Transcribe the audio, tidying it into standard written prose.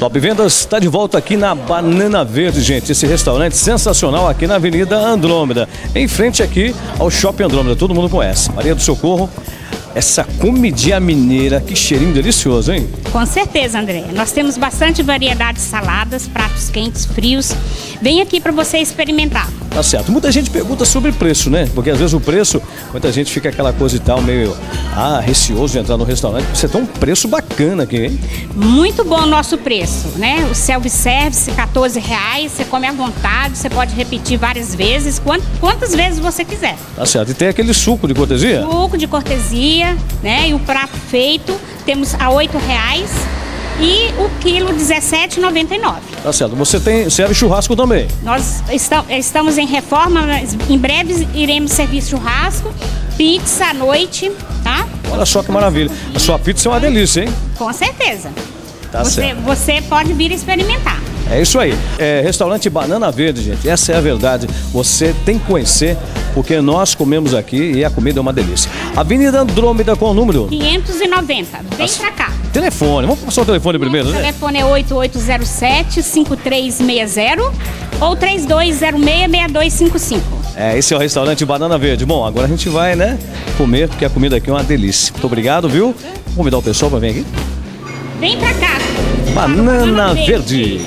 Top Vendas está de volta aqui na Banana Verde, gente. Esse restaurante sensacional aqui na Avenida Andrômeda, em frente aqui ao Shopping Andrômeda, todo mundo conhece. Maria do Socorro, essa comidinha mineira, que cheirinho delicioso, hein? Com certeza, André. Nós temos bastante variedade de saladas, pratos quentes, frios. Vem aqui para você experimentar. Tá certo. Muita gente pergunta sobre preço, né? Porque às vezes o preço, muita gente fica aquela coisa e tal, meio receoso de entrar no restaurante. Você tem um preço bacana aqui, hein? Muito bom o nosso preço, né? O self-service, R$14. Você come à vontade, você pode repetir várias vezes, quantas vezes você quiser. Tá certo. E tem aquele suco de cortesia? Suco de cortesia, né? E o prato feito, temos a R$8 e o quilo R$17,99. Tá certo. Você serve churrasco também? Nós estamos em reforma, mas em breve iremos servir churrasco, pizza à noite, tá? Olha só que maravilha. A sua pizza é uma delícia, hein? Com certeza. Tá certo. Você pode vir experimentar. É isso aí. Restaurante Banana Verde, gente. Essa é a verdade. Você tem que conhecer, porque nós comemos aqui e a comida é uma delícia. Avenida Andrômeda, com o número? 590. Vem pra cá. Telefone. Vamos passar o telefone primeiro, né? O telefone é 8807-5360 ou 3206-6255. Esse é o restaurante Banana Verde. Bom, agora a gente vai, né, comer, porque a comida aqui é uma delícia. Muito obrigado, viu? Vou convidar o pessoal para vir aqui. Vem pra cá. Banana Verde.